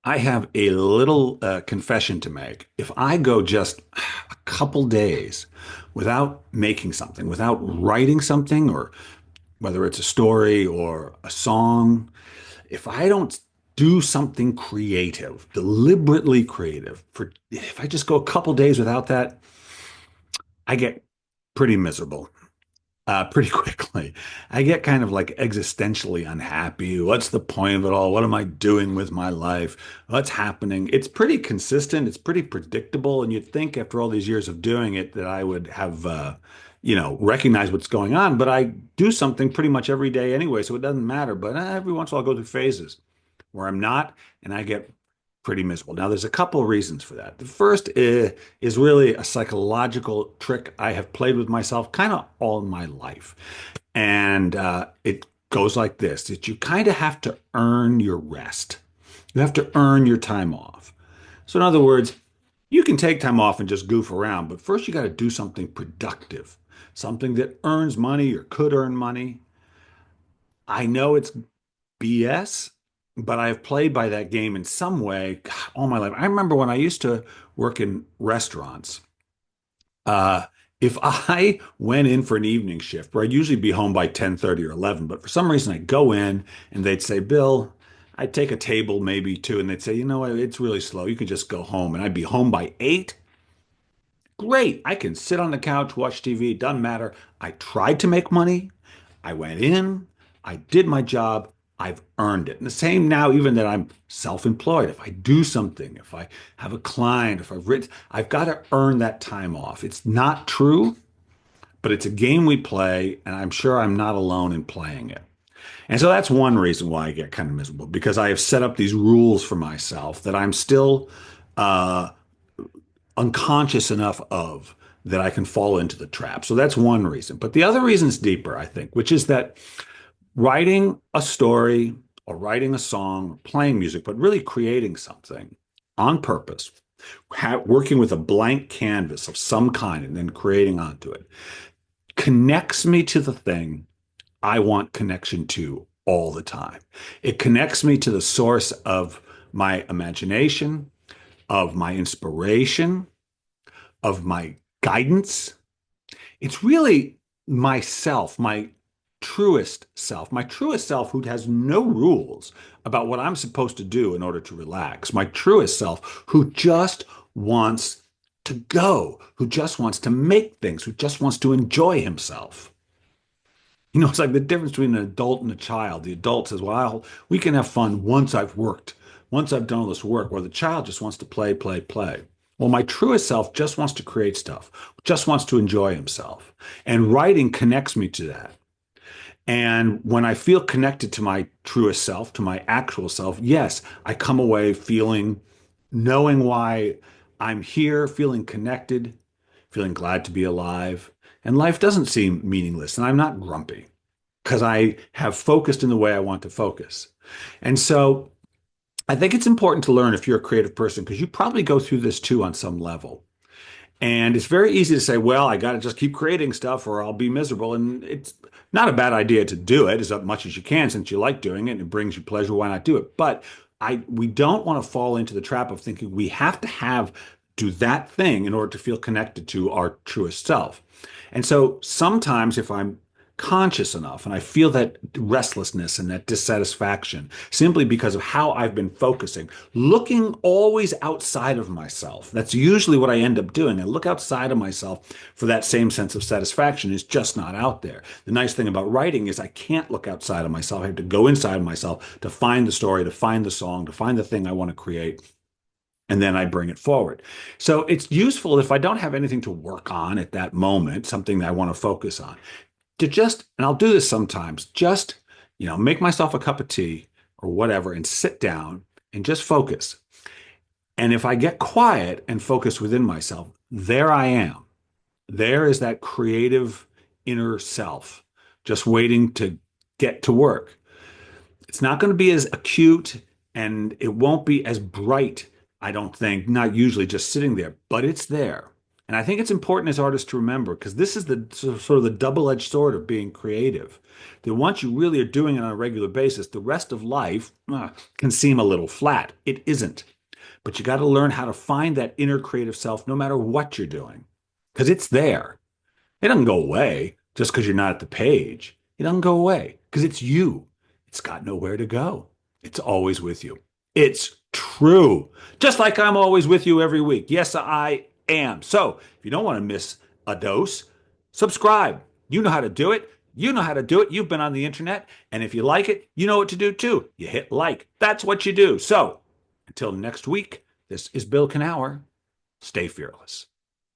I have a little confession to make. If I go just a couple days without making something, without writing something, or whether it's a story or a song, if I don't do something creative, deliberately creative, if I just go a couple days without that, I get pretty miserable pretty quickly. I get kind of like existentially unhappy. What's the point of it all? What am I doing with my life? What's happening? It's pretty consistent. It's pretty predictable. And you'd think after all these years of doing it that I would have, recognize what's going on. But I do something pretty much every day anyway, so it doesn't matter. But every once in a while, I'll go through phases where I'm not, and I get pretty miserable. Now, there's a couple of reasons for that. The first is really a psychological trick I have played with myself kind of all my life. And it goes like this, that you kind of have to earn your rest. You have to earn your time off. So in other words, you can take time off and just goof around, but first you got to do something productive, something that earns money or could earn money. I know it's BS, but I've played by that game in some way all my life. I remember when I used to work in restaurants. Uh, if I went in for an evening shift, where I'd usually be home by 10:30 or 11, but for some reason I'd go in and they'd say, Bill, I'd take a table, maybe two, and they'd say, you know what, it's really slow. You can just go home. And I'd be home by 8. Great. I can sit on the couch, watch TV. It doesn't matter. I tried to make money. I went in. I did my job. I've earned it. And the same now, even that I'm self-employed. If I do something, if I have a client, if I've written, I've got to earn that time off. It's not true, but it's a game we play, and I'm sure I'm not alone in playing it. And so that's one reason why I get kind of miserable, because I have set up these rules for myself that I'm still uh, unconscious enough of that I can fall into the trap. So that's one reason. But the other reason is deeper, I think, which is that writing a story or writing a song, or playing music, but really creating something on purpose, working with a blank canvas of some kind and then creating onto it, connects me to the thing I want connection to all the time. It connects me to the source of my imagination, of my inspiration, of my guidance. It's really myself, my truest self who has no rules about what I'm supposed to do in order to relax, my truest self who just wants to go, who just wants to make things, who just wants to enjoy himself. It's like the difference between an adult and a child. The adult says, well, we can have fun once I've worked, once I've done all this work, where the child just wants to play, play, play. Well, my truest self just wants to create stuff, just wants to enjoy himself. And writing connects me to that. And when I feel connected to my truest self, to my actual self, yes, I come away knowing why I'm here, feeling connected, feeling glad to be alive. And life doesn't seem meaningless. And I'm not grumpy because I have focused in the way I want to focus. And so I think it's important to learn if you're a creative person, because you probably go through this too on some level. And it's very easy to say, well, I got to just keep creating stuff or I'll be miserable. And it's not a bad idea to do it as much as you can since you like doing it and it brings you pleasure. Why not do it? But we don't want to fall into the trap of thinking we have to do that thing in order to feel connected to our truest self. And so sometimes if I'm conscious enough and I feel that restlessness and that dissatisfaction simply because of how I've been focusing, looking always outside of myself. That's usually what I end up doing. I look outside of myself for that same sense of satisfaction. It's just not out there. The nice thing about writing is I can't look outside of myself. I have to go inside of myself to find the story, to find the song, to find the thing I want to create. And then I bring it forward. So it's useful if I don't have anything to work on at that moment, something that I want to focus on, to just, and I'll do this sometimes, just, make myself a cup of tea or whatever and sit down and just focus. And if I get quiet and focus within myself, there I am. There is that creative inner self just waiting to get to work. It's not going to be as acute and it won't be as bright, I don't think, not usually just sitting there, but it's there. And I think it's important as artists to remember because this is the sort of the double-edged sword of being creative. That once you really are doing it on a regular basis, the rest of life can seem a little flat. It isn't. But you got to learn how to find that inner creative self no matter what you're doing because it's there. It doesn't go away just because you're not at the page. It doesn't go away because it's you. It's got nowhere to go. It's always with you. It's true. Just like I'm always with you every week. Yes, I am. So if you don't want to miss a dose, subscribe. You know how to do it. You know how to do it. You've been on the internet. And if you like it, you know what to do too. You hit like. That's what you do. So until next week, this is Bill Kenower. Stay fearless.